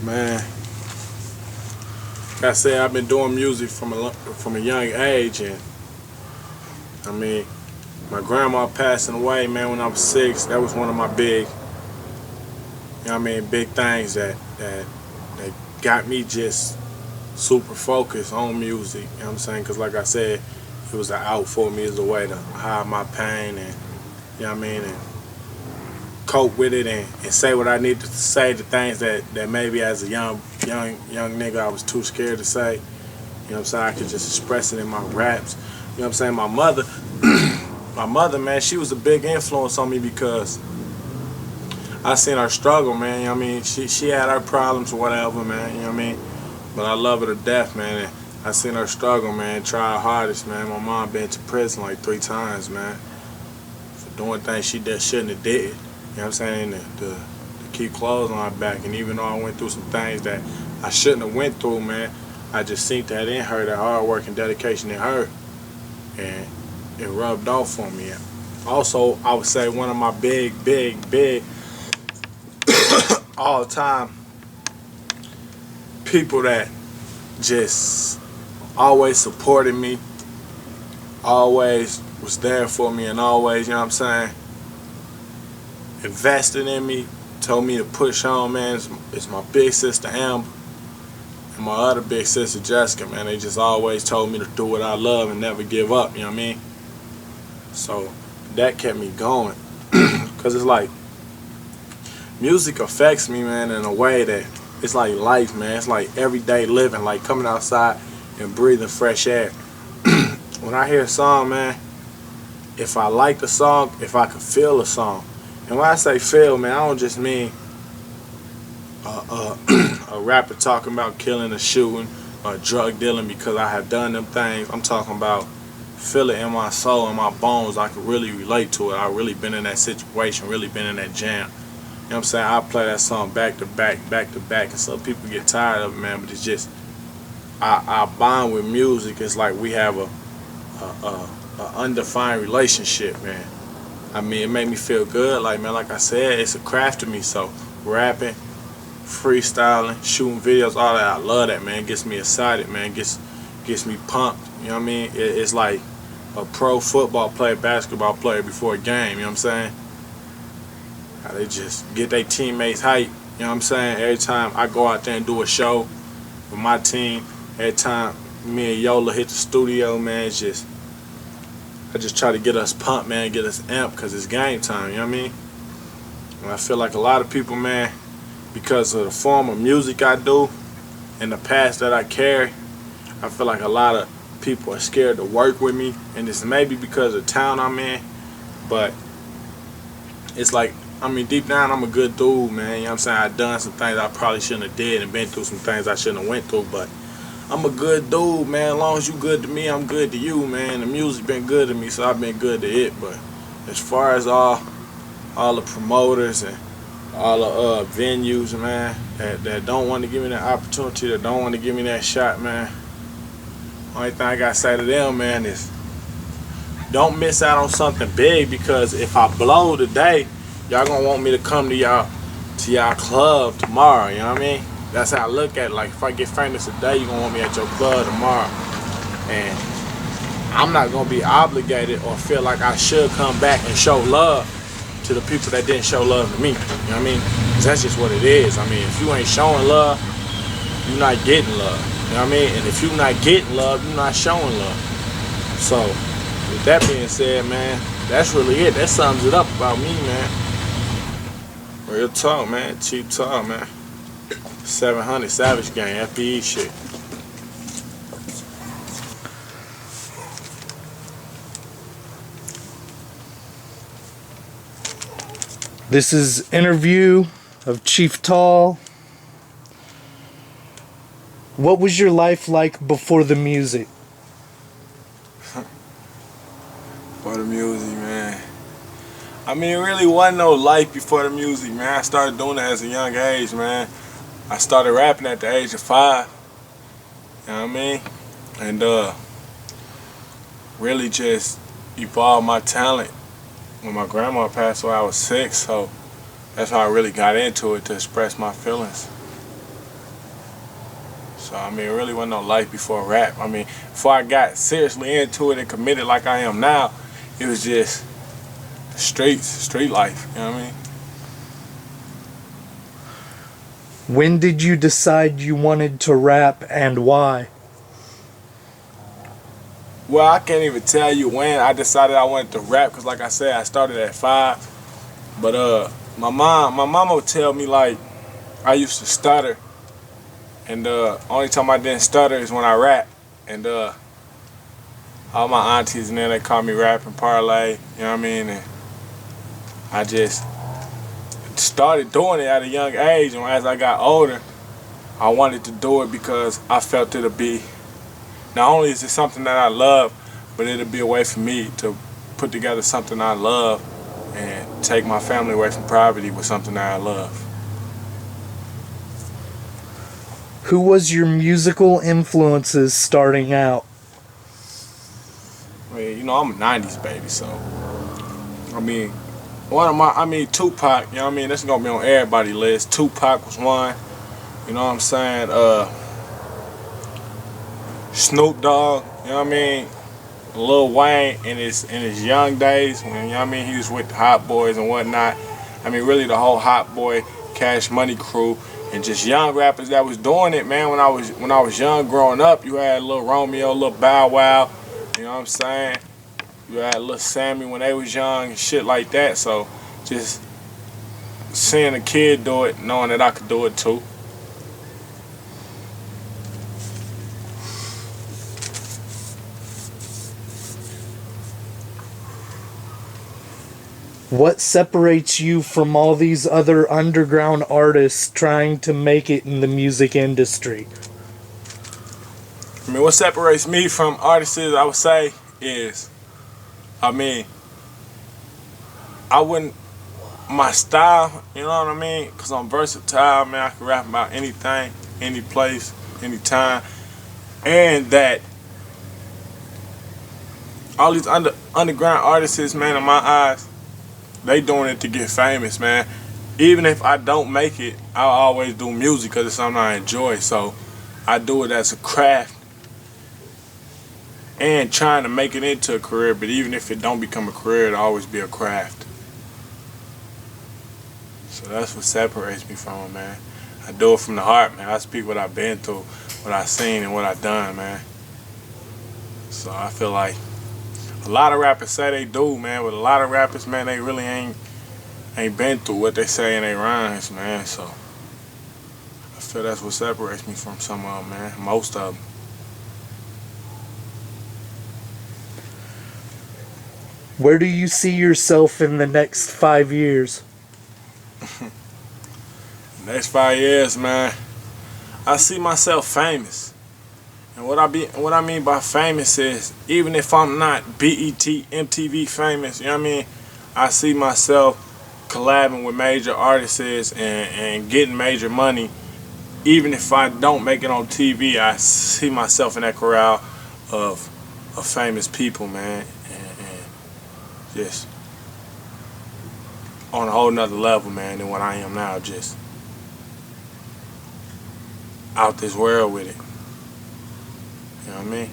Man, like I said, I've been doing music from a young age, and I mean, my grandma passing away, man, when I was 6. That was one of my big, big things that got me just super focused on music. You know what I'm saying? Because like I said, it was an out for me, as a way to hide my pain and and cope with it and say what I needed to say, the things that maybe as a young nigga I was too scared to say. You know what I'm saying? I could just express it in my raps. You know what I'm saying? My mother, my mother, man, she was a big influence on me because I seen her struggle, man. You know what I mean? She had her problems or whatever, man. You know what I mean? But I love her to death, man. And I seen her struggle, man. Try her hardest, man. My mom been to prison like 3 times, man, for doing things she shouldn't have did. You know what I'm saying? To keep clothes on her back. And even though I went through some things that I shouldn't have went through, man, I just seen that in her, that hard work and dedication in her. And it rubbed off on me. Also, I would say one of my big all time people that just always supported me, always was there for me, and always, you know what I'm saying, invested in me, told me to push on, man. It's my big sister Amber and my other big sister Jessica, man. They just always told me to do what I love and never give up, you know what I mean? So that kept me going. Because it's like, music affects me, man, in a way that it's like life, man. It's like everyday living, like coming outside and breathing fresh air. When I hear a song, man, if I like the song, if I can feel a song, and when I say feel, man, I don't just mean a rapper talking about killing or shooting or drug dealing because I have done them things. I'm talking about feel it in my soul, in my bones. I can really relate to it. I've really been in that situation, really been in that jam. You know what I'm saying? I play that song back to back, and some people get tired of it, man, but it's just, I bond with music. It's like we have a undefined relationship, man. I mean, it made me feel good. Like, man, like I said, it's a craft to me, so rapping, freestyling, shooting videos, all that, I love that, man. It gets me excited, man. Gets me pumped, you know what I mean? It's like a pro football player, basketball player before a game, you know what I'm saying? How they just get their teammates hype, you know what I'm saying? Every time I go out there and do a show with my team, every time me and Yola hit the studio, man, it's just, I just try to get us pumped, man, get us amped, because it's game time, you know what I mean? And I feel like a lot of people, man, because of the form of music I do and the past that I carry, I feel like a lot of people are scared to work with me, and it's maybe because of the town I'm in, but it's like, I mean, deep down, I'm a good dude, man. You know what I'm saying? I've done some things I probably shouldn't have did and been through some things I shouldn't have went through, but I'm a good dude, man. As long as you good to me, I'm good to you, man. The music been good to me, so I've been good to it. But as far as all the promoters and all the venues, man, that don't want to give me that opportunity, that don't want to give me that shot, man, only thing I got to say to them, man, is don't miss out on something big, because if I blow today, y'all gonna want me to come to y'all club tomorrow, you know what I mean? That's how I look at it. Like, if I get famous today, you gonna want me at your club tomorrow. And I'm not gonna be obligated or feel like I should come back and show love to the people that didn't show love to me. You know what I mean? 'Cause that's just what it is. I mean, if you ain't showing love, you're not getting love. You know what I mean? And if you're not getting love, you're not showing love. So, with that being said, man, that's really it. That sums it up about me, man. Real talk, man. Cheap talk, man. 700 Savage Gang, F.B.E shit. This is interview of Chief Tall. What was your life like before the music? For the music, man. I mean, it really wasn't no life before the music, man. I started doing it as a young age, man. I started rapping at the age of 5. You know what I mean? And really just evolved my talent. When my grandma passed away, I was 6, so that's how I really got into it, to express my feelings. So I mean, it really wasn't no life before rap. I mean, before I got seriously into it and committed like I am now, it was just the streets, street life. You know what I mean? When did you decide you wanted to rap and why? Well, I can't even tell you when I decided I wanted to rap, because like I said, I started at 5. But my mama would tell me like I used to stutter, and only time I didn't stutter is when I rap. And all my aunties and them, they call me rapping parlay. You know what I mean? And I just started doing it at a young age, and as I got older, I wanted to do it because I felt it'll be, not only is it something that I love, but it'll be a way for me to put together something I love and take my family away from poverty with something that I love. Who was your musical influences starting out? I mean, you know, I'm a 90s baby, so I mean, Tupac, you know what I mean, that's gonna be on everybody's list. Tupac was one, you know what I'm saying? Snoop Dogg, you know what I mean? Lil Wayne in his young days, when, you know what I mean, he was with the Hot Boys and whatnot. I mean, really the whole Hot Boy, Cash Money crew, and just young rappers that was doing it, man. When I was young, growing up, you had Lil Romeo, Lil Bow Wow, you know what I'm saying? You had Lil Sammy when they was young and shit like that. So just seeing a kid do it, knowing that I could do it too. What separates you from all these other underground artists trying to make it in the music industry? I mean, what separates me from artists, I would say, is, I mean, my style, you know what I mean? Because I'm versatile, man. I can rap about anything, any place, anytime. And that all these underground artists, man, in my eyes, they doing it to get famous, man. Even if I don't make it, I'll always do music because it's something I enjoy. So I do it as a craft and trying to make it into a career. But even if it don't become a career, it'll always be a craft. So that's what separates me from it, man. I do it from the heart, man. I speak what I've been through, what I've seen, and what I've done, man. So I feel like a lot of rappers say they do, man, but a lot of rappers, man, they really ain't been through what they say in their rhymes, man. So I feel that's what separates me from some of them, man. Most of them. Where do you see yourself in the next 5 years? Next 5 years, man, I see myself famous. And what I mean by famous is, even if I'm not BET, MTV famous, you know what I mean? I see myself collabing with major artists and getting major money. Even if I don't make it on TV, I see myself in that corral of famous people, man. And just on a whole nother level, man, than what I am now. Just out this world with it. You know what I mean?